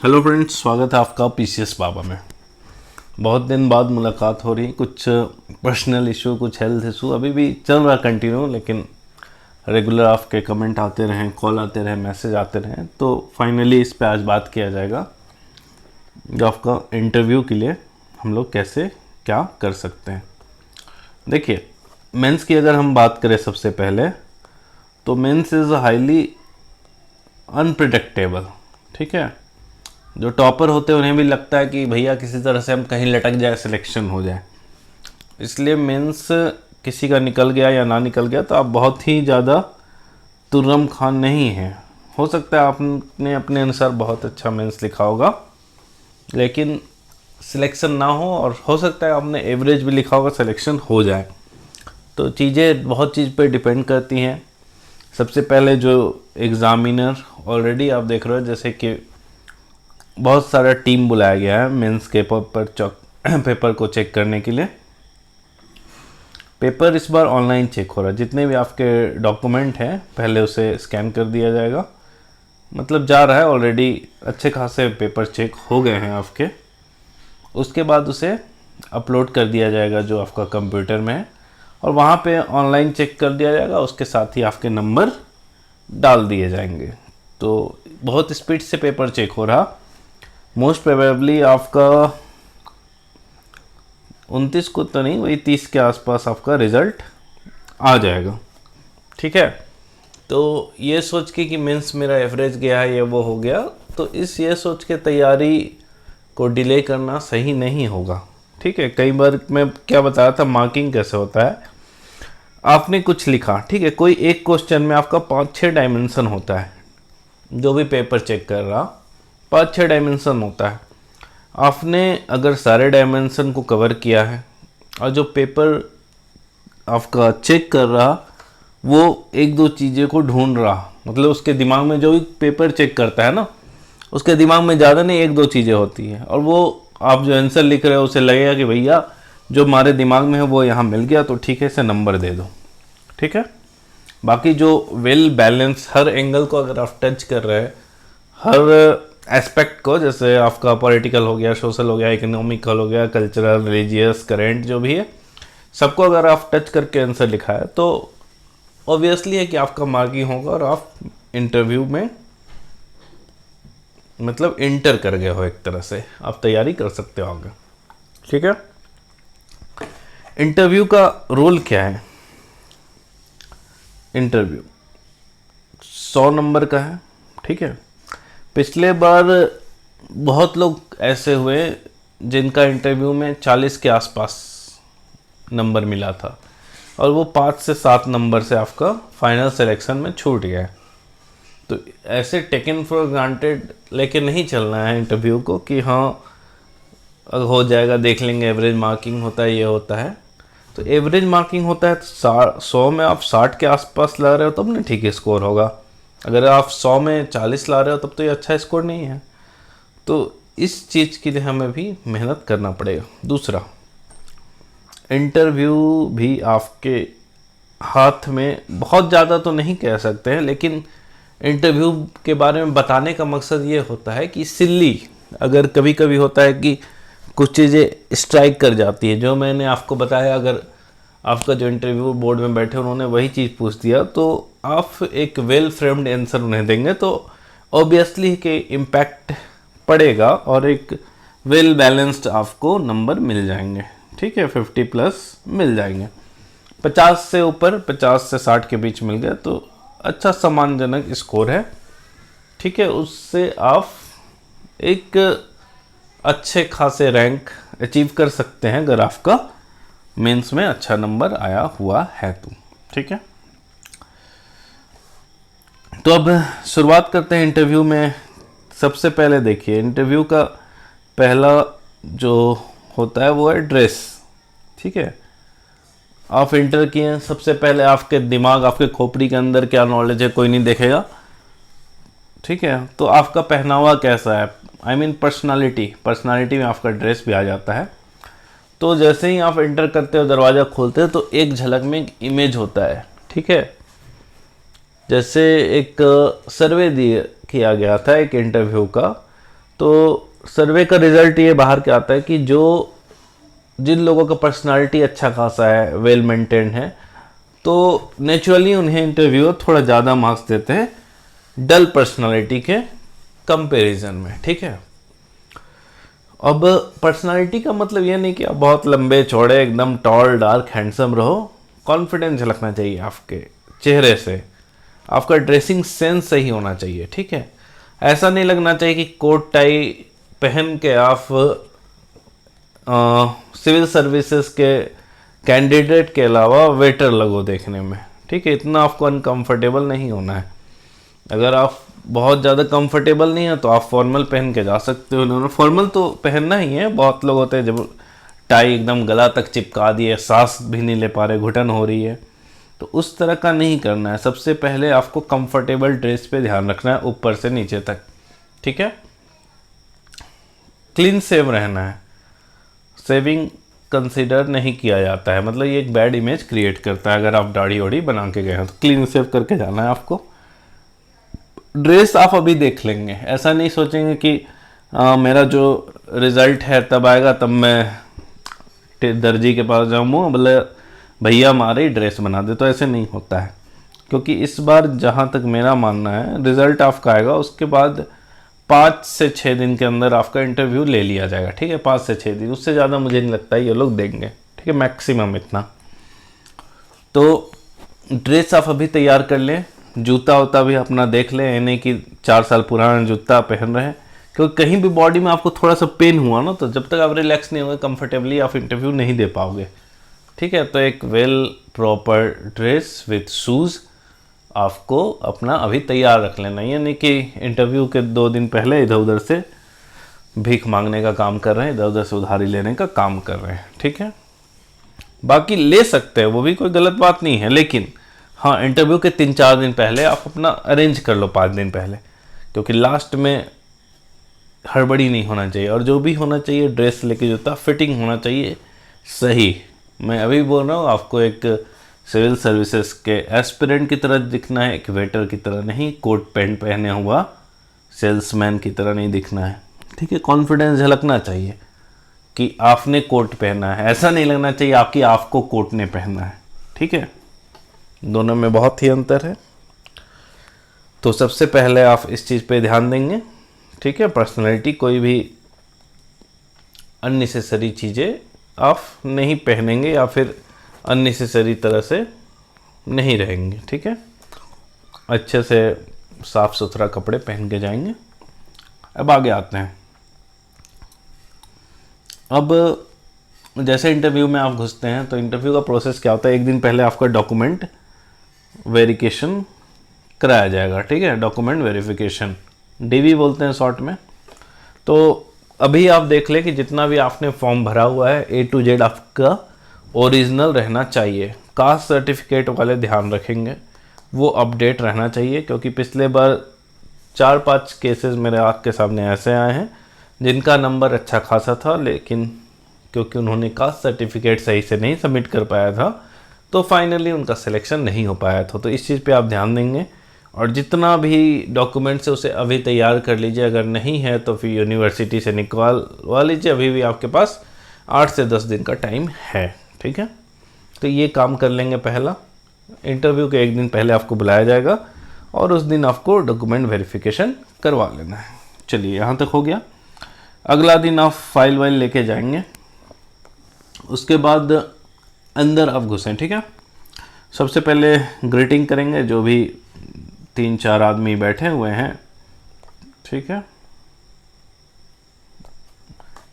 Hello friends, स्वागत है आपका पीसीएस बाबा में। बहुत दिन बाद मुलाकात हो रही, कुछ पर्सनल इशू, कुछ हेल्थ इशू अभी भी चल रहा कंटिन्यू, लेकिन रेगुलर आपके कमेंट आते रहें, कॉल आते रहें, मैसेज आते रहें, तो फाइनली इस पे आज बात किया जाएगा जो आपका इंटरव्यू के लिए हम लोग कैसे क्या कर सकते हैं। देखिए, मेंस की अगर हम बात करें सबसे पहले, तो मेंस इज़ हाईली अनप्रिडिक्टेबल। ठीक है, जो टॉपर होते हैं उन्हें भी लगता है कि भैया किसी तरह से हम कहीं लटक जाए, सिलेक्शन हो जाए, इसलिए मेंस किसी का निकल गया या ना निकल गया तो आप बहुत ही ज़्यादा तुर्रम खान नहीं हैं। हो सकता है आपने अपने अनुसार बहुत अच्छा मेंस लिखा होगा लेकिन सिलेक्शन ना हो, और हो सकता है आपने एवरेज भी लिखा होगा, सिलेक्शन हो जाए। तो चीज़ें बहुत चीज़ पे डिपेंड करती हैं। सबसे पहले जो एग्ज़ामिनर, ऑलरेडी आप देख रहे हो जैसे कि बहुत सारा टीम बुलाया गया है मेंस के पेपर को चेक करने के लिए। पेपर इस बार ऑनलाइन चेक हो रहा है। जितने भी आपके डॉक्यूमेंट हैं पहले उसे स्कैन कर दिया जाएगा, मतलब जा रहा है, ऑलरेडी अच्छे खासे पेपर चेक हो गए हैं आपके। उसके बाद उसे अपलोड कर दिया जाएगा जो आपका कंप्यूटर में है, और वहाँ पे ऑनलाइन चेक कर दिया जाएगा। उसके साथ ही आपके नंबर डाल दिए जाएंगे। तो बहुत स्पीड से पेपर चेक हो रहा। मोस्ट प्रोबेबली आपका 29 को तो नहीं, वही 30 के आसपास आपका रिज़ल्ट आ जाएगा। ठीक है, तो ये सोच के कि मेंस मेरा एवरेज गया है या वो हो गया, तो ये सोच के तैयारी को डिले करना सही नहीं होगा। ठीक है, कई बार मैं क्या बताया था मार्किंग कैसे होता है। आपने कुछ लिखा, ठीक है, कोई एक क्वेश्चन में आपका 5-6 डायमेंशन होता है। जो भी पेपर चेक कर रहा 5-6 डायमेंशन होता है। आपने अगर सारे डायमेंशन को कवर किया है और जो पेपर आपका चेक कर रहा वो एक दो चीज़ें को ढूंढ रहा, मतलब उसके दिमाग में, जो भी पेपर चेक करता है ना, उसके दिमाग में ज़्यादा नहीं, एक दो चीज़ें होती हैं, और वो आप जो आंसर लिख रहे हो उसे लगेगा कि भैया जो हमारे दिमाग में है वो यहाँ मिल गया, तो ठीक है इसे नंबर दे दो। ठीक है, बाकी जो वेल बैलेंस, हर एंगल को अगर आप टच कर रहे हैं, हर एस्पेक्ट को, जैसे आपका पॉलिटिकल हो गया, सोशल हो गया, इकोनॉमिकल हो गया, कल्चरल, रिलीजियस, करेंट जो भी है, सबको अगर आप टच करके आंसर लिखा है तो ऑब्वियसली है कि आपका मार्किंग होगा और आप इंटरव्यू में मतलब इंटर कर गए हो, एक तरह से आप तैयारी कर सकते हो आगे। ठीक है, इंटरव्यू का रोल क्या है। इंटरव्यू 100 नंबर का है। ठीक है, पिछले बार बहुत लोग ऐसे हुए जिनका इंटरव्यू में 40 के आसपास नंबर मिला था, और वो 5 से 7 नंबर से आपका फाइनल सिलेक्शन में छूट गया। तो ऐसे टेकन फॉर ग्रांटेड लेके नहीं चलना है इंटरव्यू को कि हाँ हो जाएगा, देख लेंगे, एवरेज मार्किंग होता है, ये होता है। तो एवरेज मार्किंग होता है तो 100 में आप 60 के आसपास ला रहे हो तब ना ठीक है स्कोर होगा। अगर आप 100 में 40 ला रहे हो तब तो ये अच्छा स्कोर नहीं है। तो इस चीज़ के लिए हमें भी मेहनत करना पड़ेगा। दूसरा, इंटरव्यू भी आपके हाथ में बहुत ज़्यादा तो नहीं कह सकते हैं, लेकिन इंटरव्यू के बारे में बताने का मकसद ये होता है कि सिल्ली, अगर कभी कभी होता है कि कुछ चीज़ें स्ट्राइक कर जाती है, जो मैंने आपको बताया, अगर आपका जो इंटरव्यू बोर्ड में बैठे उन्होंने वही चीज़ पूछ दिया तो आप एक वेल फ्रेम्ड आंसर उन्हें देंगे तो ऑब्वियसली के इम्पैक्ट पड़ेगा और एक वेल बैलेंस्ड आपको नंबर मिल जाएंगे। ठीक है, 50+ मिल जाएंगे। 50 से ऊपर, 50 से 60 के बीच मिल गया तो अच्छा सम्मानजनक स्कोर है। ठीक है, उससे आप एक अच्छे खासे रैंक अचीव कर सकते हैं अगर आपका मेंस में अच्छा नंबर आया हुआ है तो। ठीक है, तो अब शुरुआत करते हैं इंटरव्यू में। सबसे पहले देखिए, इंटरव्यू का पहला जो होता है वो है ड्रेस। ठीक है, आप इंटर किए, सबसे पहले आपके दिमाग, आपके खोपड़ी के अंदर क्या नॉलेज है कोई नहीं देखेगा। ठीक है, तो आपका पहनावा कैसा है, आई मीन पर्सनालिटी में आपका ड्रेस भी आ जाता है। तो जैसे ही आप एंटर करते हो, दरवाज़ा खोलते हो तो एक झलक में एक इमेज होता है। ठीक है, जैसे एक सर्वे किया गया था एक इंटरव्यू का, तो सर्वे का रिजल्ट ये बाहर के आता है कि जिन लोगों का पर्सनालिटी अच्छा खासा है, वेल मेंटेन्ड है, तो नेचुरली उन्हें इंटरव्यूअर थोड़ा ज़्यादा मार्क्स देते हैं डल पर्सनालिटी के कंपैरिजन में। ठीक है, अब पर्सनालिटी का मतलब ये नहीं कि आप बहुत लंबे चौड़े एकदम टॉल डार्क हैंडसम रहो। कॉन्फिडेंस झलकना चाहिए आपके चेहरे से, आपका ड्रेसिंग सेंस सही होना चाहिए। ठीक है, ऐसा नहीं लगना चाहिए कि कोट टाई पहन के आप सिविल सर्विसेज के कैंडिडेट के अलावा वेटर लगो देखने में। ठीक है, इतना आपको अनकंफर्टेबल नहीं होना है। अगर आप बहुत ज़्यादा कंफर्टेबल नहीं है तो आप फॉर्मल पहन के जा सकते हो। फॉर्मल तो पहनना ही है। बहुत लोग होते हैं जब टाई एकदम गला तक चिपका दिए, सांस भी नहीं ले पा रहे, घुटन हो रही है, तो उस तरह का नहीं करना है। सबसे पहले आपको कंफर्टेबल ड्रेस पे ध्यान रखना है ऊपर से नीचे तक। ठीक है, क्लीन सेव रहना है। सेविंग कंसीडर नहीं किया जाता है, मतलब ये एक बैड इमेज क्रिएट करता है। अगर आप दाढ़ी वाड़ी बना के गए हैं तो क्लीन सेव करके जाना है आपको। ड्रेस आप अभी देख लेंगे, ऐसा नहीं सोचेंगे कि मेरा जो रिजल्ट है तब आएगा तब मैं दर्जी के पास जाऊँगा बोले भैया हमारी ड्रेस बना दे, तो ऐसे नहीं होता है। क्योंकि इस बार जहाँ तक मेरा मानना है रिजल्ट आपका आएगा, उसके बाद 5 से 6 दिन के अंदर आपका इंटरव्यू ले लिया जाएगा। ठीक है, 5 से 6 दिन, उससे ज़्यादा मुझे नहीं लगता है ये लोग देंगे। ठीक है, मैक्सिमम इतना। तो ड्रेस आप अभी तैयार कर लें, जूता वूता भी अपना देख लें, यानी कि 4 साल पुराना जूता पहन रहे हैं। क्योंकि कहीं भी बॉडी में आपको थोड़ा सा पेन हुआ ना, तो जब तक आप रिलैक्स नहीं होंगे कंफर्टेबली आप इंटरव्यू नहीं दे पाओगे। ठीक है, तो एक well proper dress with shoes आपको अपना अभी तैयार रख लेना। यानी कि इंटरव्यू के 2 दिन पहले इधर उधर से भीख मांगने का काम कर रहे हैं, इधर उधर से उधारी लेने का काम कर रहे हैं। ठीक है, बाकी ले सकते हैं, वो भी कोई गलत बात नहीं है, लेकिन हाँ इंटरव्यू के 3-4 दिन पहले आप अपना अरेंज कर लो, 5 दिन पहले, क्योंकि लास्ट में हड़बड़ी नहीं होना चाहिए। और जो भी होना चाहिए ड्रेस लेके जूता फिटिंग होना चाहिए सही। मैं अभी बोल रहा हूँ आपको एक सिविल सर्विसेज के एस्पिरेंट की तरह दिखना है, एक वेटर की तरह नहीं, कोट पैंट पहने हुआ सेल्समैन की तरह नहीं दिखना है। ठीक है, कॉन्फिडेंस झलकना चाहिए कि आपने कोट पहना है, ऐसा नहीं लगना चाहिए आपको कोट ने पहना है। ठीक है, दोनों में बहुत ही अंतर है। तो सबसे पहले आप इस चीज़ पे ध्यान देंगे। ठीक है, पर्सनैलिटी, कोई भी अननेसेसरी चीज़ें आप नहीं पहनेंगे या फिर अननेसेसरी तरह से नहीं रहेंगे। ठीक है, अच्छे से साफ सुथरा कपड़े पहन के जाएंगे। अब आगे आते हैं। अब जैसे इंटरव्यू में आप घुसते हैं तो इंटरव्यू का प्रोसेस क्या होता है, एक दिन पहले आपका डॉक्यूमेंट वेरिफिकेशन कराया जाएगा। ठीक है, डॉक्यूमेंट वेरिफिकेशन, डीवी बोलते हैं शॉर्ट में। तो अभी आप देख लें कि जितना भी आपने फॉर्म भरा हुआ है A to Z आपका ओरिजिनल रहना चाहिए। कास्ट सर्टिफिकेट वाले ध्यान रखेंगे, वो अपडेट रहना चाहिए, क्योंकि पिछले बार 4-5 केसेस मेरे आँख के सामने ऐसे आए हैं जिनका नंबर अच्छा खासा था, लेकिन क्योंकि उन्होंने कास्ट सर्टिफिकेट सही से नहीं सबमिट कर पाया था तो फाइनली उनका सिलेक्शन नहीं हो पाया था। तो इस चीज़ पे आप ध्यान देंगे और जितना भी डॉक्यूमेंट्स है उसे अभी तैयार कर लीजिए। अगर नहीं है तो फिर यूनिवर्सिटी से निकलवा लीजिए, अभी भी आपके पास 8 से 10 दिन का टाइम है। ठीक है, तो ये काम कर लेंगे पहला। इंटरव्यू के एक दिन पहले आपको बुलाया जाएगा और उस दिन आपको डॉक्यूमेंट वेरिफिकेशन करवा लेना है। चलिए, यहाँ तक हो गया। अगला दिन आप फाइल वाइल लेके जाएंगे, उसके बाद अंदर आप घुसें। ठीक है, सबसे पहले ग्रीटिंग करेंगे जो भी 3-4 आदमी बैठे हुए हैं। ठीक है,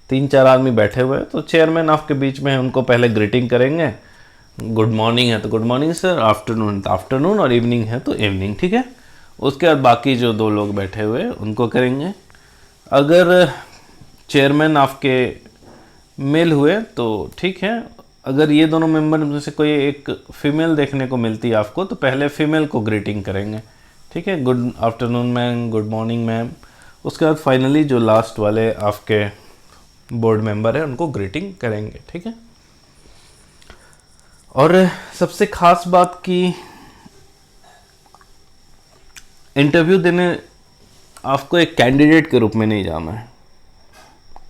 3-4 आदमी बैठे हुए हैं तो चेयरमैन आपके बीच में है, उनको पहले ग्रीटिंग करेंगे। गुड मॉर्निंग है तो गुड मॉर्निंग सर, आफ्टरनून तो आफ्टरनून और इवनिंग है तो इवनिंग। ठीक है, उसके बाद बाकी जो 2 लोग बैठे हुए हैं उनको करेंगे। अगर चेयरमैन आपके मेल हुए तो ठीक है, अगर ये दोनों मेंबर में से कोई एक फीमेल देखने को मिलती है आपको तो पहले फीमेल को ग्रीटिंग करेंगे। ठीक है, good afternoon ma'am, good morning ma'am. उसके बाद फाइनली जो लास्ट वाले आपके बोर्ड मेंबर है उनको ग्रीटिंग करेंगे। ठीक है, और सबसे खास बात की इंटरव्यू देने आपको एक कैंडिडेट के रूप में नहीं जाना है।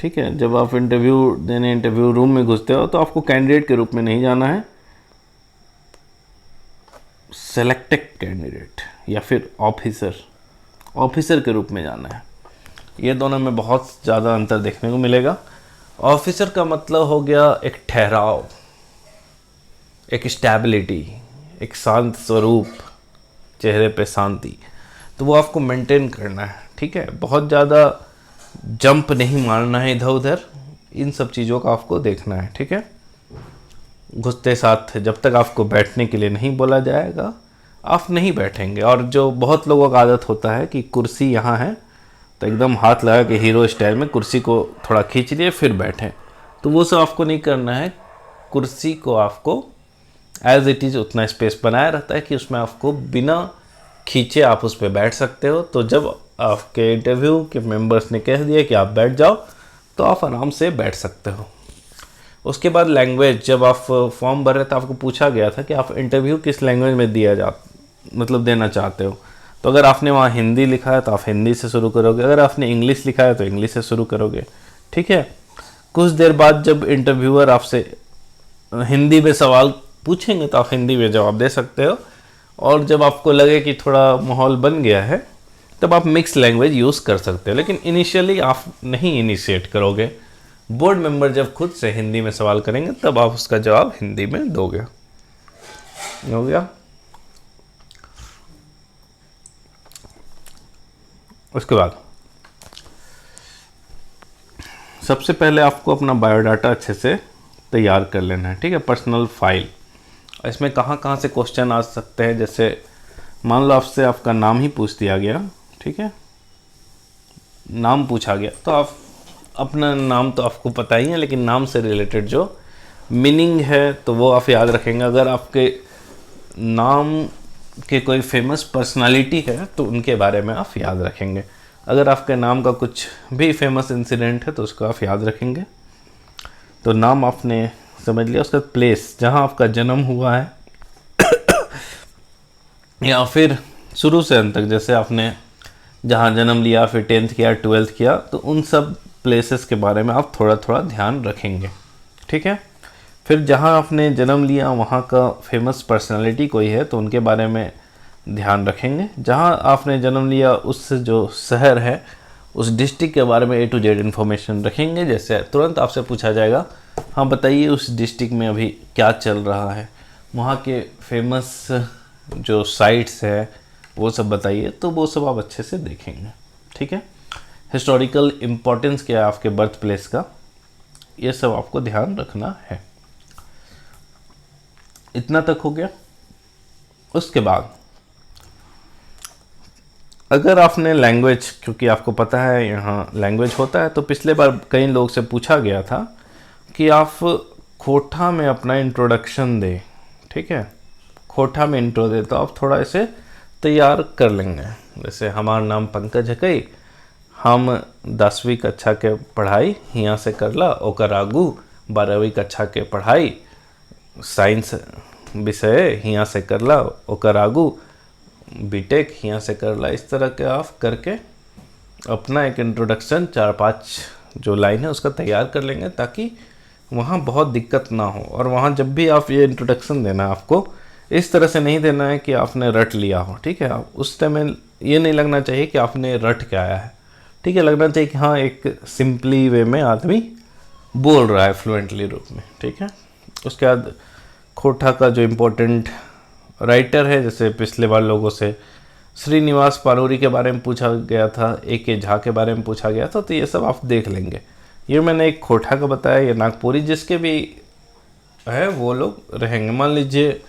ठीक है, जब आप इंटरव्यू देने इंटरव्यू रूम में घुसते हो तो आपको कैंडिडेट के रूप में नहीं जाना है, सेलेक्टेड कैंडिडेट या फिर ऑफिसर के रूप में जाना है। ये दोनों में बहुत ज़्यादा अंतर देखने को मिलेगा। ऑफिसर का मतलब हो गया एक ठहराव, एक स्टेबिलिटी, एक शांत स्वरूप, चेहरे पे शांति, तो वो आपको मेंटेन करना है। ठीक है, बहुत ज़्यादा जंप नहीं मारना है इधर उधर, इन सब चीज़ों का आपको देखना है। ठीक है, घुसते साथ जब तक आपको बैठने के लिए नहीं बोला जाएगा आप नहीं बैठेंगे। और जो बहुत लोगों का आदत होता है कि कुर्सी यहाँ है तो एकदम हाथ लगा के हीरो स्टाइल में कुर्सी को थोड़ा खींच लिए फिर बैठें, तो वो सब आपको नहीं करना है। कुर्सी को आपको एज इट इज़ उतना स्पेस बनाया रहता है कि उसमें आपको बिना खींचे आप उस पर बैठ सकते हो। तो जब आपके इंटरव्यू के मेंबर्स ने कह दिया कि आप बैठ जाओ तो आप आराम से बैठ सकते हो। उसके बाद लैंग्वेज, जब आप फॉर्म भर रहे थे आपको पूछा गया था कि आप इंटरव्यू किस लैंग्वेज में देना चाहते हो। तो अगर आपने वहाँ हिंदी लिखा है तो आप हिंदी से शुरू करोगे, अगर आपने इंग्लिश लिखा है तो इंग्लिश से शुरू करोगे। ठीक है, कुछ देर बाद जब इंटरव्यूअर आपसे हिंदी में सवाल पूछेंगे तो आप हिंदी में जवाब दे सकते हो। और जब आपको लगे कि थोड़ा माहौल बन गया है तब आप मिक्स लैंग्वेज यूज़ कर सकते हो, लेकिन इनिशियली आप नहीं इनिशिएट करोगे। बोर्ड मेंबर जब खुद से हिंदी में सवाल करेंगे तब आप उसका जवाब हिंदी में दोगे। हो गया। उसके बाद सबसे पहले आपको अपना बायोडाटा अच्छे से तैयार कर लेना है। ठीक है, पर्सनल फाइल, इसमें कहाँ कहाँ से क्वेश्चन आ सकते हैं। जैसे मान लो आपसे आपका नाम ही पूछ दिया गया, ठीक है, नाम पूछा गया तो आप अपना नाम तो आपको पता ही है, लेकिन नाम से रिलेटेड जो मीनिंग है तो वो आप याद रखेंगे। अगर आपके नाम के कोई फेमस पर्सनालिटी है तो उनके बारे में आप याद रखेंगे। अगर आपके नाम का कुछ भी फेमस इंसिडेंट है तो उसको आप याद रखेंगे। तो नाम आपने समझ लिया, उसका प्लेस जहाँ आपका जन्म हुआ है या फिर शुरू से अंत तक, जैसे आपने जहाँ जन्म लिया, फिर 10th किया, 12th किया, तो उन सब प्लेसेस के बारे में आप थोड़ा थोड़ा ध्यान रखेंगे। ठीक है, फिर जहाँ आपने जन्म लिया वहाँ का फेमस पर्सनालिटी कोई है तो उनके बारे में ध्यान रखेंगे। जहाँ आपने जन्म लिया उस जो शहर है उस डिस्ट्रिक्ट के बारे में A to Z इन्फॉर्मेशन रखेंगे। जैसे तुरंत आपसे पूछा जाएगा, हाँ बताइए उस डिस्ट्रिक्ट में अभी क्या चल रहा है, वहाँ के फेमस जो साइट्स है वो सब बताइए, तो वो सब आप अच्छे से देखेंगे। ठीक है, हिस्टोरिकल इम्पोर्टेंस क्या है आपके बर्थ प्लेस का, ये सब आपको ध्यान रखना है। इतना तक हो गया। उसके बाद अगर आपने लैंग्वेज, क्योंकि आपको पता है यहाँ लैंग्वेज होता है, तो पिछले बार कई लोग से पूछा गया था कि आप खोटा में अपना इंट्रोडक्शन दें। ठीक है, खोटा में इंट्रो दे, तो आप थोड़ा इसे तैयार कर लेंगे। जैसे हमारा नाम पंकज है, कई हम 10वीं कक्षा के पढ़ाई यहाँ से करला, ओकर आगू 12वीं कक्षा के पढ़ाई साइंस विषय यहाँ से करला, ओकर आगू बीटेक यहाँ से करला। इस तरह के आप करके अपना एक इंट्रोडक्शन 4-5 जो लाइन है उसका तैयार कर लेंगे, ताकि वहाँ बहुत दिक्कत ना हो। और वहाँ जब भी आप ये इंट्रोडक्शन देना, आपको इस तरह से नहीं देना है कि आपने रट लिया हो। ठीक है, आप उस टाइम ये नहीं लगना चाहिए कि आपने रट के आया है। ठीक है, लगना चाहिए कि हाँ एक सिंपली वे में आदमी बोल रहा है फ्लुएंटली रूप में। ठीक है, उसके बाद खोटा का जो इम्पोर्टेंट राइटर है, जैसे पिछले बार लोगों से श्रीनिवास पानूरी के बारे में पूछा गया था, A.K. झा के बारे में पूछा गया था, तो ये सब आप देख लेंगे। ये मैंने एक खोटा का बताया, ये नागपुरी जिसके भी है वो लोग रहेंगे। मान लीजिए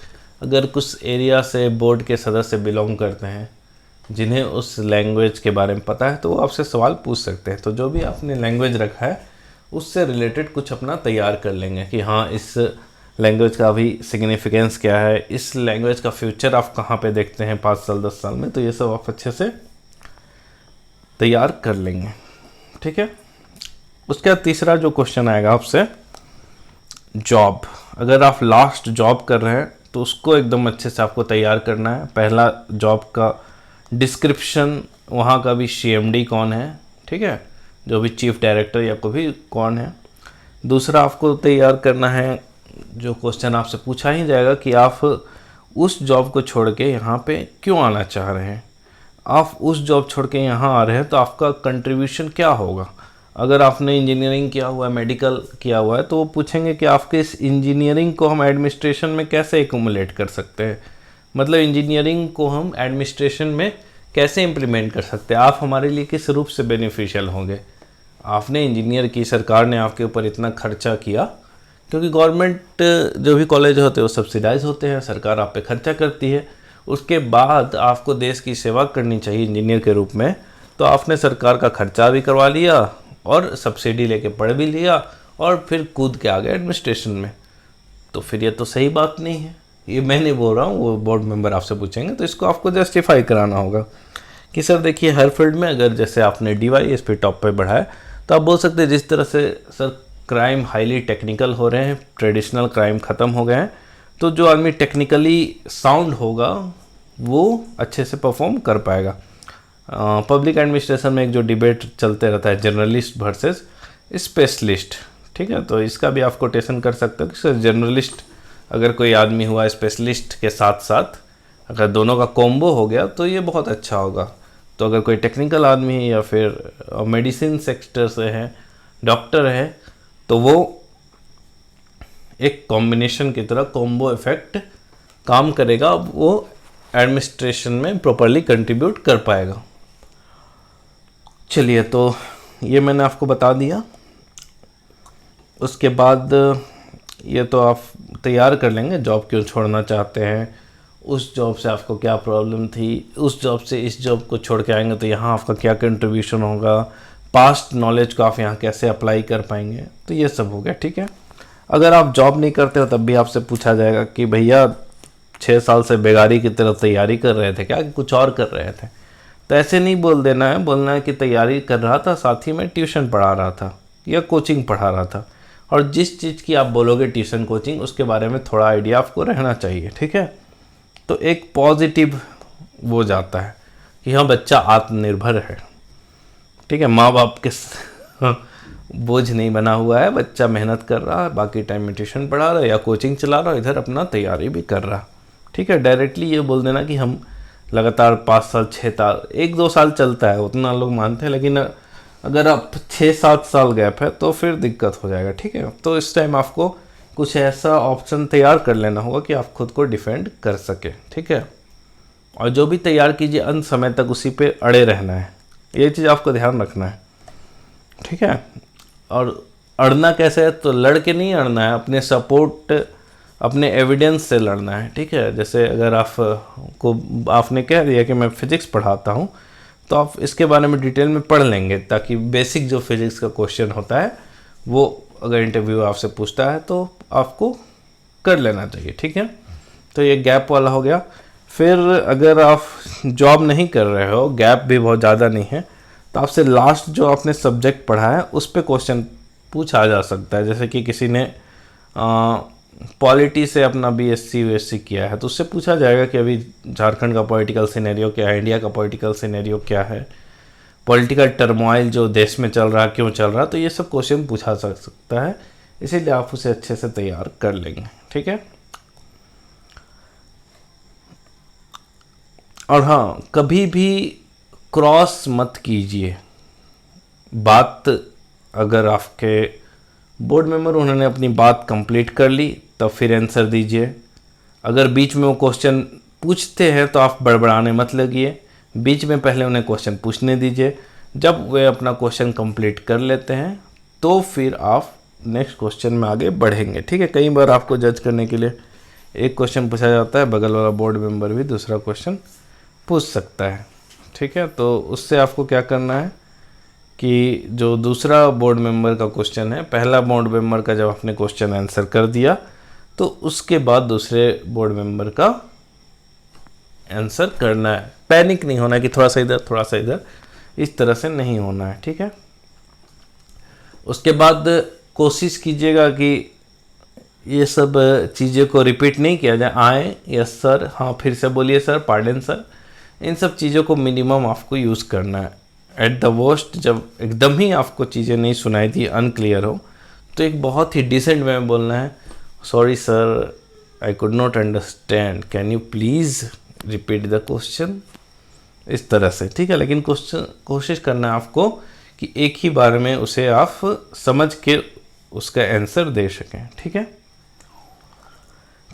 अगर कुछ एरिया से बोर्ड के सदस्य बिलोंग करते हैं जिन्हें उस लैंग्वेज के बारे में पता है, तो वो आपसे सवाल पूछ सकते हैं। तो जो भी आपने लैंग्वेज रखा है उससे रिलेटेड कुछ अपना तैयार कर लेंगे कि हाँ इस लैंग्वेज का भी सिग्निफिकेंस क्या है, इस लैंग्वेज का फ्यूचर आप कहाँ पे देखते हैं 5 साल 10 साल में, तो ये सब आप अच्छे से तैयार कर लेंगे। ठीक है, उसके बाद तीसरा जो क्वेश्चन आएगा आपसे, जॉब। अगर आप लास्ट जॉब कर रहे हैं तो उसको एकदम अच्छे से आपको तैयार करना है। पहला जॉब का डिस्क्रिप्शन, वहाँ का भी CMD कौन है, ठीक है, जो भी चीफ डायरेक्टर या कोई भी कौन है। दूसरा आपको तैयार करना है, जो क्वेश्चन आपसे पूछा ही जाएगा कि आप उस जॉब को छोड़ के यहाँ पे क्यों आना चाह रहे हैं। आप उस जॉब छोड़ के यहाँ आ रहे हैं तो आपका कंट्रीब्यूशन क्या होगा। अगर आपने इंजीनियरिंग किया हुआ है, मेडिकल किया हुआ है, तो वो पूछेंगे कि आपके इस इंजीनियरिंग को हम एडमिनिस्ट्रेशन में कैसे एक्यूमुलेट कर सकते हैं, मतलब इंजीनियरिंग को हम एडमिनिस्ट्रेशन में कैसे इम्प्लीमेंट कर सकते हैं, आप हमारे लिए किस रूप से बेनिफिशियल होंगे। आपने इंजीनियर की, सरकार ने आपके ऊपर इतना खर्चा किया, क्योंकि गवर्नमेंट जो भी कॉलेज होते हैं वो सब्सिडाइज होते हैं, सरकार आप पे खर्चा करती है। उसके बाद आपको देश की सेवा करनी चाहिए इंजीनियर के रूप में, तो आपने सरकार का खर्चा भी करवा लिया और सब्सिडी लेके पढ़ भी लिया और फिर कूद के आ गए एडमिनिस्ट्रेशन में। तो फिर ये तो सही बात नहीं है। ये मैं नहीं बोल रहा हूँ, वो बोर्ड मेंबर आपसे पूछेंगे, तो इसको आपको जस्टिफाई कराना होगा कि सर देखिए हर फील्ड में अगर जैसे आपने DYSP टॉप पे बढ़ा है, तो आप बोल सकते हैं जिस तरह से सर क्राइम हाईली टेक्निकल हो रहे हैं, ट्रेडिशनल क्राइम ख़त्म हो गए हैं, तो जो आदमी टेक्निकली साउंड होगा वो अच्छे से परफॉर्म कर पाएगा। पब्लिक एडमिनिस्ट्रेशन में एक जो डिबेट चलते रहता है जर्नलिस्ट वर्सेस स्पेशलिस्ट, ठीक है, तो इसका भी आप कोटेशन कर सकते हो कि सर जर्नलिस्ट अगर कोई आदमी हुआ स्पेशलिस्ट के साथ साथ, अगर दोनों का कॉम्बो हो गया तो ये बहुत अच्छा होगा। तो अगर कोई टेक्निकल आदमी है या फिर मेडिसिन सेक्टर से है, डॉक्टर है, तो वो एक कॉम्बिनेशन की तरह कॉम्बो इफेक्ट काम करेगा, वो एडमिनिस्ट्रेशन में प्रॉपरली कंट्रीब्यूट कर पाएगा। चलिए, तो ये मैंने आपको बता दिया। उसके बाद ये तो आप तैयार कर लेंगे जॉब क्यों छोड़ना चाहते हैं, उस जॉब से आपको क्या प्रॉब्लम थी, उस जॉब से इस जॉब को छोड़ के आएंगे तो यहाँ आपका क्या कंट्रीब्यूशन होगा, पास्ट नॉलेज को आप यहाँ कैसे अप्लाई कर पाएंगे, तो ये सब हो गया, ठीक है। अगर आप जॉब नहीं करते हो तब भी आपसे पूछा जाएगा कि भैया 6 साल से बेगारी की तरफ तैयारी कर रहे थे क्या, कि कुछ और कर रहे थे। तो ऐसे नहीं बोल देना है, बोलना है कि तैयारी कर रहा था, साथ ही में ट्यूशन पढ़ा रहा था या कोचिंग पढ़ा रहा था। और जिस चीज़ की आप बोलोगे ट्यूशन कोचिंग, उसके बारे में थोड़ा आइडिया आपको रहना चाहिए, ठीक है। तो एक पॉजिटिव वो जाता है कि हाँ बच्चा आत्मनिर्भर है, ठीक है, माँ बाप के बोझ नहीं बना हुआ है, बच्चा मेहनत कर रहा है, बाकी टाइम में ट्यूशन पढ़ा रहा है या कोचिंग चला रहा है, इधर अपना तैयारी भी कर रहा है, ठीक है। डायरेक्टली ये बोल देना कि हम लगातार 5 साल 6 साल 1-2 साल चलता है उतना लोग मानते हैं, लेकिन अगर आप 6-7 साल गैप है तो फिर दिक्कत हो जाएगा, ठीक है। तो इस टाइम आपको कुछ ऐसा ऑप्शन तैयार कर लेना होगा कि आप खुद को डिफेंड कर सके, ठीक है। और जो भी तैयार कीजिए अंत समय तक उसी पे अड़े रहना है, ये चीज़ आपको ध्यान रखना है, ठीक है। और अड़ना कैसे है, तो लड़ के नहीं अड़ना है, अपने सपोर्ट अपने एविडेंस से लड़ना है, ठीक है। जैसे अगर आपने कह दिया कि मैं फिजिक्स पढ़ाता हूँ, तो आप इसके बारे में डिटेल में पढ़ लेंगे, ताकि बेसिक जो फिजिक्स का क्वेश्चन होता है वो अगर इंटरव्यू आपसे पूछता है तो आपको कर लेना चाहिए, ठीक है। तो ये गैप वाला हो गया। फिर अगर आप जॉब नहीं कर रहे हो, गैप भी बहुत ज़्यादा नहीं है, तो आपसे लास्ट जो आपने सब्जेक्ट पढ़ा है उस पर क्वेश्चन पूछा जा सकता है। जैसे कि किसी ने पॉलिटी से अपना BSc USC किया है, तो उससे पूछा जाएगा कि अभी झारखंड का पॉलिटिकल सिनेरियो क्या है, इंडिया का पॉलिटिकल सिनेरियो क्या है, पॉलिटिकल टर्मोइल जो देश में चल रहा है क्यों चल रहा है, तो ये सब क्वेश्चन पूछा जा सकता है, इसीलिए आप उसे अच्छे से तैयार कर लेंगे, ठीक है। और हाँ, कभी भी क्रॉस मत कीजिए बात। अगर आपके बोर्ड मेंबर उन्होंने अपनी बात कंप्लीट कर ली तब फिर आंसर दीजिए। अगर बीच में वो क्वेश्चन पूछते हैं तो आप बड़बड़ाने मत लगिए, बीच में पहले उन्हें क्वेश्चन पूछने दीजिए। जब वे अपना क्वेश्चन कंप्लीट कर लेते हैं तो फिर आप नेक्स्ट क्वेश्चन में आगे बढ़ेंगे, ठीक है। कई बार आपको जज करने के लिए एक क्वेश्चन पूछा जाता है, बगल वाला बोर्ड मेंबर भी दूसरा क्वेश्चन पूछ सकता है, ठीक है। तो उससे आपको क्या करना है कि जो दूसरा बोर्ड मेंबर का क्वेश्चन है, पहला बोर्ड मेंबर का जब आपने क्वेश्चन आंसर कर दिया तो उसके बाद दूसरे बोर्ड मेंबर का आंसर करना है। पैनिक नहीं होना है कि थोड़ा सा इधर थोड़ा सा इधर, इस तरह से नहीं होना है, ठीक है। उसके बाद कोशिश कीजिएगा कि ये सब चीज़ें को रिपीट नहीं किया जाए। आए, यस सर, हाँ फिर से बोलिए सर, पार्डन सर, इन सब चीज़ों को मिनिमम आपको यूज़ करना है। एट द वर्स्ट जब एकदम ही आपको चीज़ें नहीं सुनाई थी, अनक्लियर हो, तो एक बहुत ही डिसेंट वे में बोलना है, sorry sir I could not understand, can you please repeat the question, इस तरह से, ठीक है। लेकिन कोशिश करना है आपको कि एक ही बार में उसे आप समझ के उसका आंसर दे सकें, ठीक है।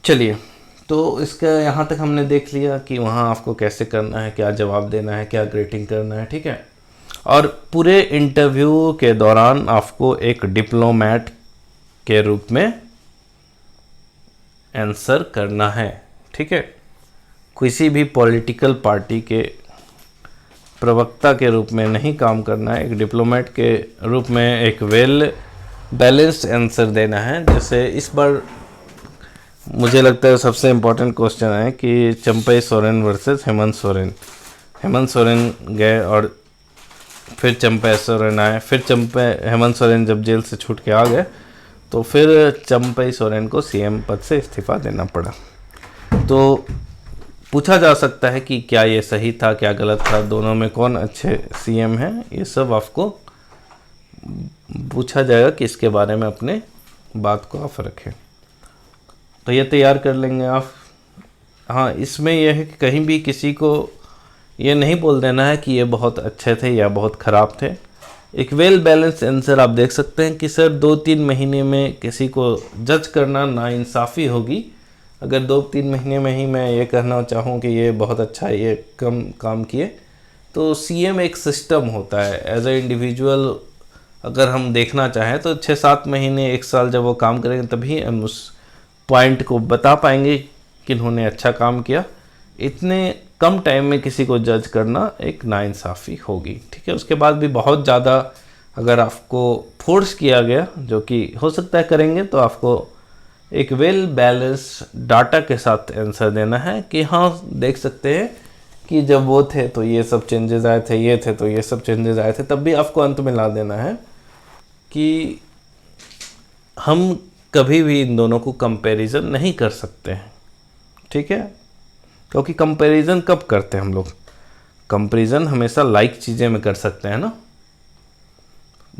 चलिए, तो इसका यहाँ तक हमने देख लिया कि वहाँ आपको कैसे करना है, क्या जवाब देना है, क्या ग्रेटिंग करना है, ठीक है। और पूरे इंटरव्यू के दौरान आपको एक डिप्लोमेट के रूप में आंसर करना है, ठीक है। किसी भी पॉलिटिकल पार्टी के प्रवक्ता के रूप में नहीं काम करना है, एक डिप्लोमेट के रूप में एक वेल बैलेंस्ड आंसर देना है। जैसे इस बार मुझे लगता है सबसे इम्पोर्टेंट क्वेश्चन है कि चंपई सोरेन वर्सेस हेमंत सोरेन। हेमंत सोरेन गए और फिर चंपई सोरेन आए, फिर हेमंत सोरेन जब जेल से छूट के आ गए तो फिर चंपई सोरेन को सीएम पद से इस्तीफा देना पड़ा। तो पूछा जा सकता है कि क्या ये सही था, क्या गलत था, दोनों में कौन अच्छे सीएम हैं, ये सब आपको पूछा जाएगा कि इसके बारे में अपने बात को आप रखें। तो ये तैयार कर लेंगे आप। हाँ, इसमें यह है कि कहीं भी किसी को ये नहीं बोल देना है कि ये बहुत अच्छे थे या बहुत ख़राब थे। एक वेल बैलेंस आंसर आप देख सकते हैं कि सर 2-3 महीने में किसी को जज करना नाइंसाफ़ी होगी। अगर 2-3 महीने में ही मैं ये कहना चाहूँ कि ये बहुत अच्छा है, ये कम काम किए, तो सीएम एक सिस्टम होता है। एज ए इंडिविजुअल अगर हम देखना चाहें तो 6-7 महीने 1 साल जब वो काम करेंगे तभी हम उस पॉइंट को बता पाएंगे कि इन्होंने अच्छा काम किया। इतने कम टाइम में किसी को जज करना एक नाइंसाफ़ी होगी, ठीक है। उसके बाद भी बहुत ज़्यादा अगर आपको फोर्स किया गया, जो कि हो सकता है करेंगे, तो आपको एक वेल बैलेंस डाटा के साथ आंसर देना है कि हाँ, देख सकते हैं कि जब वो थे तो ये सब चेंजेस आए थे, ये थे तो ये सब चेंजेस आए थे। तब भी आपको अंत में ला देना है कि हम कभी भी इन दोनों को कंपैरिजन नहीं कर सकते हैं, ठीक है। क्योंकि कंपैरिजन कब करते हैं हम लोग? कंपैरिजन हमेशा लाइक चीज़ें में कर सकते हैं ना।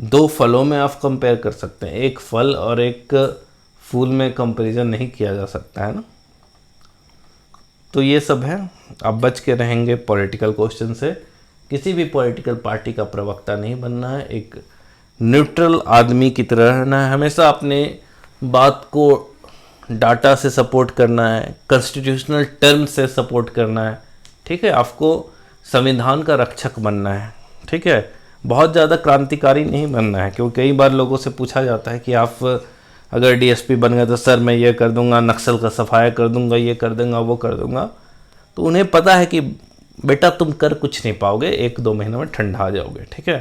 2 फलों में आप कंपेयर कर सकते हैं, एक फल और एक फूल में कंपैरिजन नहीं किया जा सकता है ना। तो ये सब है, आप बच के रहेंगे पॉलिटिकल क्वेश्चन से। किसी भी पॉलिटिकल पार्टी का प्रवक्ता नहीं बनना है, एक न्यूट्रल आदमी की तरह रहना है। हमेशा अपने बात को डाटा से सपोर्ट करना है, कॉन्स्टिट्यूशनल टर्म से सपोर्ट करना है, ठीक है। आपको संविधान का रक्षक बनना है, ठीक है। बहुत ज़्यादा क्रांतिकारी नहीं बनना है, क्योंकि कई बार लोगों से पूछा जाता है कि आप अगर डीएसपी बन गए तो सर मैं ये कर दूंगा, नक्सल का सफाया कर दूंगा, ये कर दूंगा, वो कर दूंगा। तो उन्हें पता है कि बेटा तुम कर कुछ नहीं पाओगे, 1-2 महीनों में ठंडा आ जाओगे, ठीक है।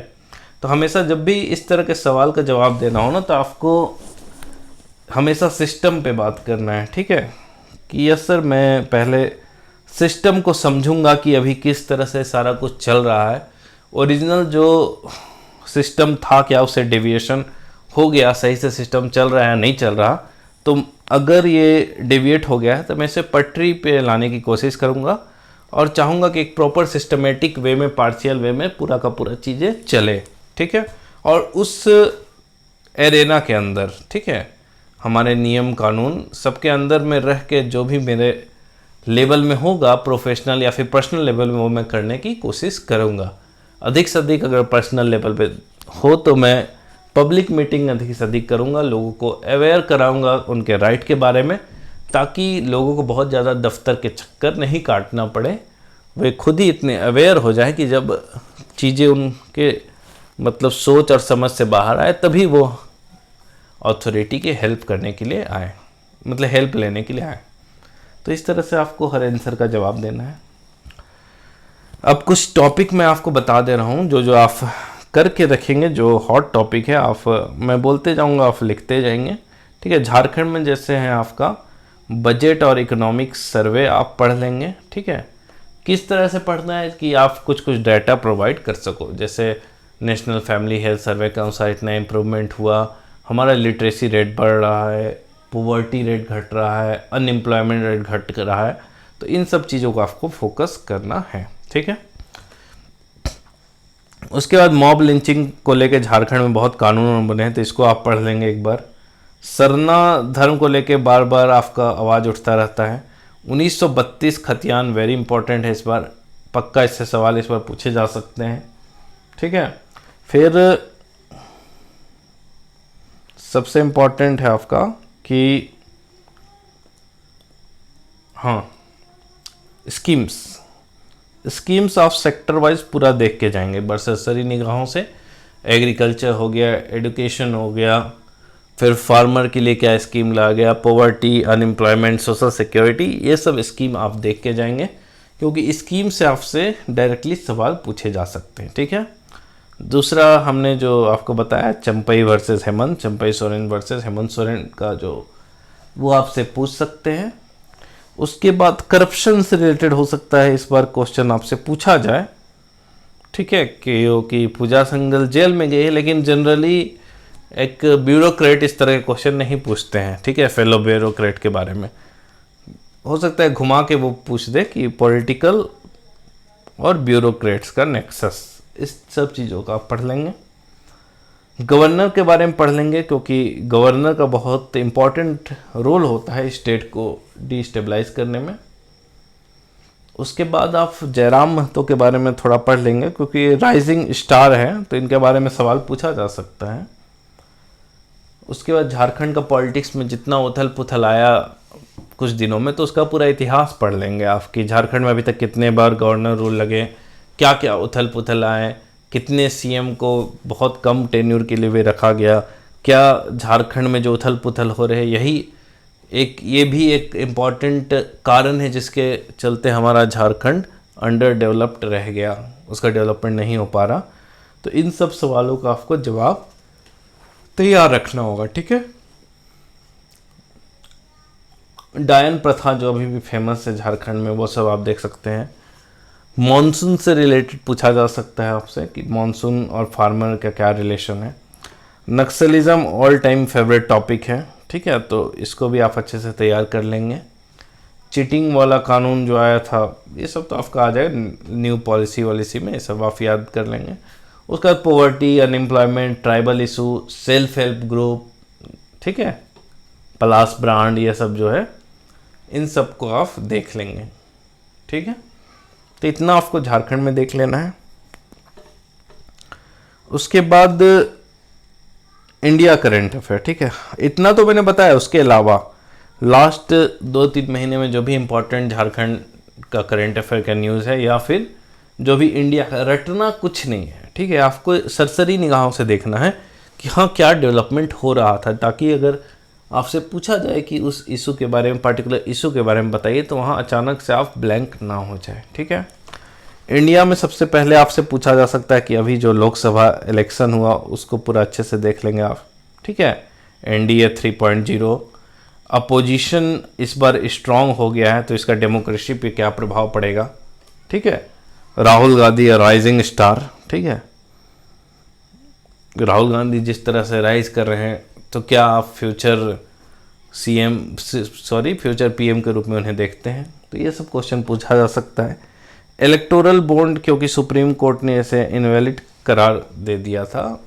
तो हमेशा जब भी इस तरह के सवाल का जवाब देना हो ना, तो आपको हमेशा सिस्टम पे बात करना है, ठीक है। कि यस सर, मैं पहले सिस्टम को समझूंगा कि अभी किस तरह से सारा कुछ चल रहा है, ओरिजिनल जो सिस्टम था क्या उससे डेविएशन हो गया, सही से सिस्टम चल रहा है या नहीं चल रहा। तो अगर ये डेविएट हो गया है तो मैं इसे पटरी पे लाने की कोशिश करूँगा और चाहूँगा कि एक प्रॉपर सिस्टमेटिक वे में, पार्शियल वे में पूरा का पूरा चीज़ें चले, ठीक है। और उस एरेना के अंदर, ठीक है, हमारे नियम कानून सबके अंदर में रह के जो भी मेरे लेवल में होगा, प्रोफेशनल या फिर पर्सनल लेवल में, वो मैं करने की कोशिश करूँगा। अधिक से अधिक अगर पर्सनल लेवल पे हो तो मैं पब्लिक मीटिंग अधिक से अधिक करूँगा, लोगों को अवेयर कराऊँगा उनके राइट के बारे में, ताकि लोगों को बहुत ज़्यादा दफ्तर के चक्कर नहीं काटना पड़े। वे खुद ही इतने अवेयर हो जाए कि जब चीज़ें उनके मतलब सोच और समझ से बाहर आए तभी वो अथॉरिटी के हेल्प करने के लिए आए, मतलब हेल्प लेने के लिए आए। तो इस तरह से आपको हर आंसर का जवाब देना है। अब कुछ टॉपिक मैं आपको बता दे रहा हूँ जो आप करके रखेंगे, जो हॉट टॉपिक है। आप मैं बोलते जाऊँगा, आप लिखते जाएंगे, ठीक है। झारखंड में जैसे है आपका बजट और इकोनॉमिक सर्वे आप पढ़ लेंगे, ठीक है। किस तरह से पढ़ना है कि आप कुछ डाटा प्रोवाइड कर सको। जैसे नेशनल फैमिली हेल्थ सर्वे के अनुसार इतना इम्प्रूवमेंट हुआ, हमारा लिटरेसी रेट बढ़ रहा है, पॉवर्टी रेट घट रहा है, अनएम्प्लॉयमेंट रेट घट रहा है। तो इन सब चीज़ों को आपको फोकस करना है, ठीक है। उसके बाद मॉब लिंचिंग को लेके झारखंड में बहुत कानून बने हैं, तो इसको आप पढ़ लेंगे एक बार। सरना धर्म को लेके बार बार आपका आवाज़ उठता रहता है। 1932 खतियान वेरी इंपॉर्टेंट है इस बार, पक्का इससे सवाल इस बार पूछे जा सकते हैं, ठीक है। फिर सबसे इम्पॉर्टेंट है आपका कि हाँ, स्कीम्स ऑफ सेक्टर वाइज पूरा देख के जाएंगे बरसरी निगाहों से। एग्रीकल्चर हो गया, एजुकेशन हो गया, फिर फार्मर के लिए क्या स्कीम ला गया, पॉवर्टी, अनएम्प्लॉयमेंट, सोशल सिक्योरिटी, ये सब स्कीम आप देख के जाएंगे, क्योंकि स्कीम से आपसे डायरेक्टली सवाल पूछे जा सकते हैं, ठीक है। दूसरा हमने जो आपको बताया चंपई वर्सेस हेमंत, चंपई सोरेन वर्सेस हेमंत सोरेन का जो वो आपसे पूछ सकते हैं। उसके बाद करप्शन से रिलेटेड हो सकता है इस बार क्वेश्चन आपसे पूछा जाए, ठीक है, कि पूजा संगल जेल में गए, लेकिन जनरली एक ब्यूरोक्रेट इस तरह के क्वेश्चन नहीं पूछते हैं, ठीक है। फेलो ब्यूरोक्रेट के बारे में हो सकता है घुमा के वो पूछ दे कि पॉलिटिकल और ब्यूरोक्रेट्स का नेक्सस, इस सब चीज़ों का आप पढ़ लेंगे। गवर्नर के बारे में पढ़ लेंगे, क्योंकि गवर्नर का बहुत इम्पॉर्टेंट रोल होता है स्टेट को डिस्टेबलाइज करने में। उसके बाद आप जयराम महतो के बारे में थोड़ा पढ़ लेंगे, क्योंकि राइजिंग स्टार है, तो इनके बारे में सवाल पूछा जा सकता है। उसके बाद झारखंड का पॉलिटिक्स में जितना उथल पुथल आया कुछ दिनों में, तो उसका पूरा इतिहास पढ़ लेंगे आप कि झारखंड में अभी तक कितने बार गवर्नर रूल लगे, क्या क्या उथल पुथल आए, कितने सीएम को बहुत कम टेन्यूर के लिए भी रखा गया, क्या झारखंड में जो उथल पुथल हो रहे, ये भी एक इम्पॉर्टेंट कारण है जिसके चलते हमारा झारखंड अंडर डेवलप्ड रह गया, उसका डेवलपमेंट नहीं हो पा रहा। तो इन सब सवालों का आपको जवाब तैयार रखना होगा, ठीक है। डायन प्रथा जो अभी भी फेमस है झारखंड में, वो सब आप देख सकते हैं। मॉनसून से रिलेटेड पूछा जा सकता है आपसे कि मॉनसून और फार्मर का क्या रिलेशन है। Naxalism all time favourite topic है, ठीक है, तो इसको भी आप अच्छे से तैयार कर लेंगे। चीटिंग वाला कानून जो आया था, ये सब तो आपका आ जाएगा न्यू पॉलिसी वॉलिसी में, ये सब आप याद कर लेंगे। उसके बाद poverty, unemployment, tribal issue, self help group, ठीक है, पलास ब्रांड, ये सब जो है इन सब को आप देख लेंगे, ठीक है। तो इतना आपको झारखंड में देख लेना है। उसके बाद इंडिया करंट अफेयर, ठीक है, इतना तो मैंने बताया। उसके अलावा लास्ट 2-3 महीने में जो भी इम्पोर्टेंट झारखंड का करंट अफेयर का न्यूज़ है, या फिर जो भी इंडिया का, रटना कुछ नहीं है, ठीक है। आपको सरसरी निगाहों से देखना है कि हाँ क्या डेवलपमेंट हो रहा था, ताकि अगर आपसे पूछा जाए कि उस इशू के बारे में, पर्टिकुलर इशू के बारे में बताइए, तो वहाँ अचानक से आप ब्लैंक ना हो जाए, ठीक है। इंडिया में सबसे पहले आपसे पूछा जा सकता है कि अभी जो लोकसभा इलेक्शन हुआ उसको पूरा अच्छे से देख लेंगे आप, ठीक है। एनडीए 3.0, अपोजिशन इस बार स्ट्रांग हो गया है, तो इसका डेमोक्रेसी पे क्या प्रभाव पड़ेगा, ठीक है। राहुल गांधी राइजिंग स्टार, ठीक है, राहुल गांधी जिस तरह से राइज कर रहे हैं, तो क्या आप फ्यूचर पीएम के रूप में उन्हें देखते हैं, तो ये सब क्वेश्चन पूछा जा सकता है। इलेक्टोरल बॉन्ड, क्योंकि सुप्रीम कोर्ट ने इसे इनवैलिड करार दे दिया था,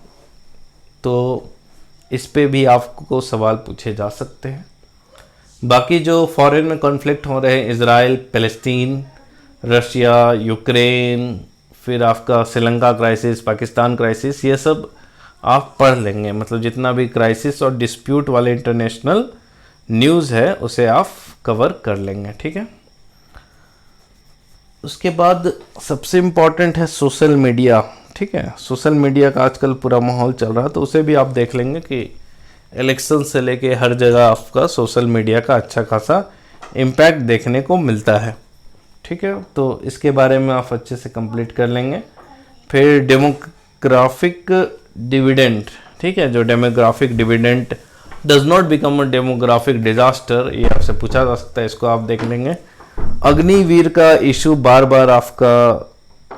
तो इस पे भी आपको सवाल पूछे जा सकते हैं। बाकी जो फॉरेन में कॉन्फ्लिक्ट हो रहे हैं, इजराइल, पैलेस्टीन, रशिया, यूक्रेन, फिर आपका श्रीलंका क्राइसिस, पाकिस्तान क्राइसिस, ये सब आप पढ़ लेंगे। मतलब जितना भी क्राइसिस और डिस्प्यूट वाले इंटरनेशनल न्यूज़ है उसे आप कवर कर लेंगे, ठीक है। उसके बाद सबसे इम्पॉर्टेंट है सोशल मीडिया, ठीक है। सोशल मीडिया का आजकल पूरा माहौल चल रहा है, तो उसे भी आप देख लेंगे कि इलेक्शन से लेके हर जगह आपका सोशल मीडिया का अच्छा खासा इम्पैक्ट देखने को मिलता है, ठीक है। तो इसके बारे में आप अच्छे से कंप्लीट कर लेंगे। फिर डेमोग्राफिक डिविडेंड, ठीक है, जो demographic dividend does not become a demographic disaster, ये आपसे पूछा जा सकता है, इसको आप देख लेंगे। अग्निवीर का इशू बार बार आपका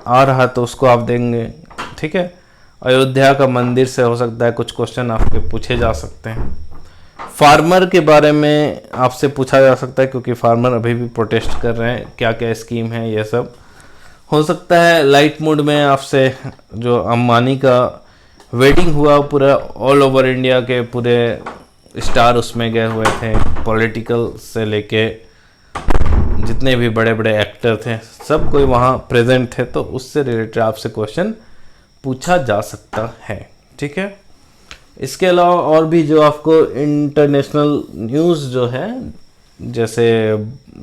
आ रहा, तो उसको आप देंगे, ठीक है। अयोध्या का मंदिर से हो सकता है कुछ क्वेश्चन आपके पूछे जा सकते हैं। फार्मर के बारे में आपसे पूछा जा सकता है, क्योंकि फार्मर अभी भी प्रोटेस्ट कर रहे हैं, क्या क्या स्कीम है ये सब। हो सकता है लाइट मूड में आपसे जो अंबानी का वेडिंग हुआ पूरा ऑल ओवर इंडिया के पूरे स्टार उसमें गए हुए थे, पॉलिटिकल से लेके जितने भी बड़े बड़े एक्टर थे सब कोई वहाँ प्रेजेंट थे, तो उससे रिलेटेड आपसे क्वेश्चन पूछा जा सकता है। ठीक है, इसके अलावा और भी जो आपको इंटरनेशनल न्यूज़ जो है, जैसे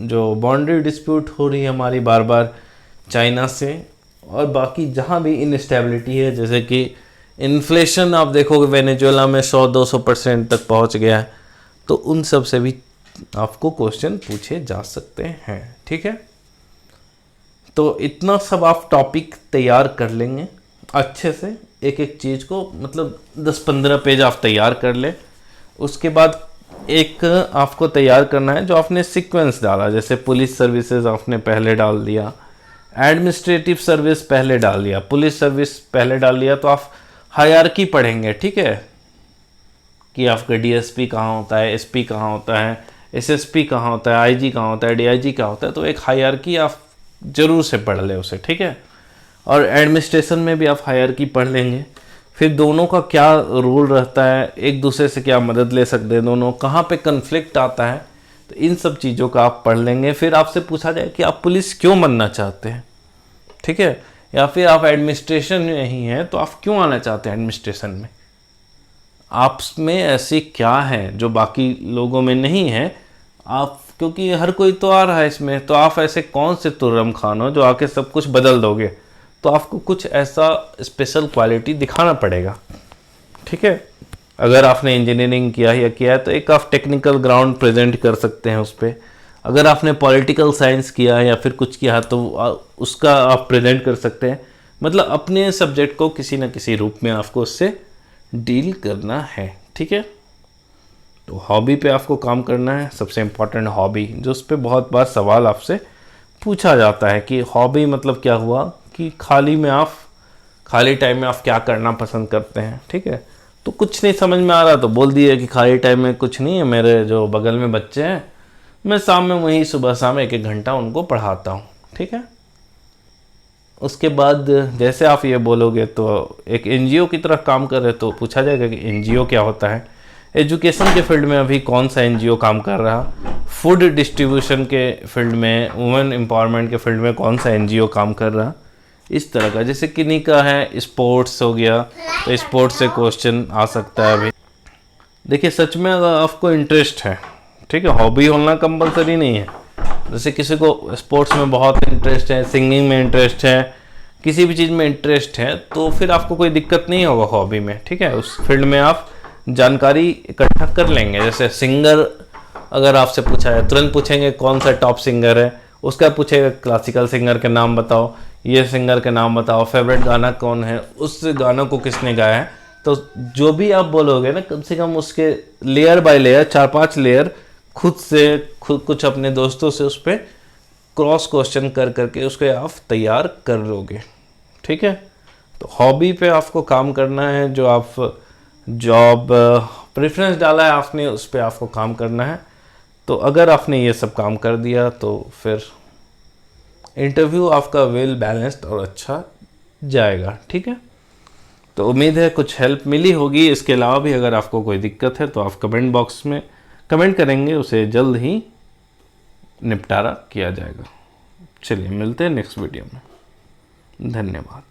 जो बाउंड्री डिस्प्यूट हो रही है हमारी बार बार चाइना से, और बाकी जहाँ भी इनस्टेबिलिटी है, जैसे कि इन्फ्लेशन आप देखोगे वेनेजुएला में 100-200% तक पहुँच गया है, तो उन सब से भी आपको क्वेश्चन पूछे जा सकते हैं। ठीक है, तो इतना सब आप टॉपिक तैयार कर लेंगे अच्छे से, एक एक चीज़ को मतलब 10-15 पेज आप तैयार कर ले। उसके बाद एक आपको तैयार करना है जो आपने सीक्वेंस डाला, जैसे पुलिस सर्विसेज आपने पहले डाल दिया, एडमिनिस्ट्रेटिव सर्विस पहले डाल दिया, पुलिस सर्विस पहले डाल दिया, तो आप हायरार्की पढ़ेंगे। ठीक है, कि आपका डीएसपी कहाँ होता है, एसपी कहाँ होता है, एसएसपी कहाँ होता है, आईजी कहाँ होता है, डीआईजी कहाँ होता है, तो एक हायरार्की आप जरूर से पढ़ ले उसे। ठीक है, और एडमिनिस्ट्रेशन में भी आप हायरार्की पढ़ लेंगे, फिर दोनों का क्या रोल रहता है, एक दूसरे से क्या मदद ले सकते हैं दोनों, कहाँ पे कन्फ्लिक्ट आता है, तो इन सब चीज़ों का आप पढ़ लेंगे। फिर आपसे पूछा जाए कि आप पुलिस क्यों बनना चाहते हैं, ठीक है, या फिर आप एडमिनिस्ट्रेशन में ही हैं तो आप क्यों आना चाहते हैं एडमिनिस्ट्रेशन में, आप में ऐसी क्या है जो बाकी लोगों में नहीं है, आप क्योंकि हर कोई तो आ रहा है इसमें, तो आप ऐसे कौन से तुर्रम खान हो जो आके सब कुछ बदल दोगे, तो आपको कुछ ऐसा स्पेशल क्वालिटी दिखाना पड़ेगा। ठीक है, अगर आपने इंजीनियरिंग किया है तो एक आप टेक्निकल ग्राउंड प्रेजेंट कर सकते हैं उस पर। अगर आपने पॉलिटिकल साइंस किया है या फिर कुछ किया तो उसका आप प्रेजेंट कर सकते हैं। मतलब अपने सब्जेक्ट को किसी न किसी रूप में आपको उससे डील करना है। ठीक है, तो हॉबी पे आपको काम करना है, सबसे इम्पोर्टेंट हॉबी, जो उस पर बहुत बार सवाल आपसे पूछा जाता है कि हॉबी मतलब क्या हुआ, कि खाली टाइम में आप क्या करना पसंद करते हैं। ठीक है, तो कुछ नहीं समझ में आ रहा तो बोल दिए कि खाली टाइम में कुछ नहीं है, मेरे जो बगल में बच्चे हैं मैं शाम में वहीं सुबह शाम 1-1 घंटा उनको पढ़ाता हूँ। ठीक है, उसके बाद जैसे आप ये बोलोगे तो एक एनजीओ की तरह काम कर रहे, तो पूछा जाएगा कि एनजीओ क्या होता है, एजुकेशन के फील्ड में अभी कौन सा एनजीओ काम कर रहा, फूड डिस्ट्रीब्यूशन के फील्ड में, वुमेन एम्पावरमेंट के फील्ड में कौन सा एनजीओ काम कर रहा, इस तरह का। जैसे किन्हीं का है स्पोर्ट्स हो गया तो स्पोर्ट्स से क्वेश्चन आ सकता है। अभी देखिए, सच में अगर आपको इंटरेस्ट है, ठीक है, हॉबी होना कंपलसरी नहीं है, जैसे किसी को स्पोर्ट्स में बहुत इंटरेस्ट है, सिंगिंग में इंटरेस्ट है, किसी भी चीज़ में इंटरेस्ट है, तो फिर आपको कोई दिक्कत नहीं होगा हॉबी में। ठीक है, उस फील्ड में आप जानकारी इकट्ठा कर लेंगे। जैसे सिंगर अगर आपसे पूछा है, तुरंत पूछेंगे कौन सा टॉप सिंगर है, उसका पूछेगा क्लासिकल सिंगर के नाम बताओ, ये सिंगर के नाम बताओ, फेवरेट गाना कौन है, उस गाना को किसने गाया है, तो जो भी आप बोलोगे ना, कम से कम उसके लेयर बाय लेयर 4-5 लेयर खुद कुछ अपने दोस्तों से उस पर क्रॉस क्वेश्चन कर करके उसको आप तैयार कर लोगे। ठीक है, तो हॉबी पे आपको काम करना है, जो आप जॉब प्रेफरेंस डाला है आपने उस पर आपको काम करना है। तो अगर आपने ये सब काम कर दिया तो फिर इंटरव्यू आपका वेल बैलेंस्ड और अच्छा जाएगा। ठीक है, तो उम्मीद है कुछ हेल्प मिली होगी। इसके अलावा भी अगर आपको कोई दिक्कत है तो आप कमेंट बॉक्स में कमेंट करेंगे, उसे जल्द ही निपटारा किया जाएगा। चलिए मिलते हैं नेक्स्ट वीडियो में, धन्यवाद।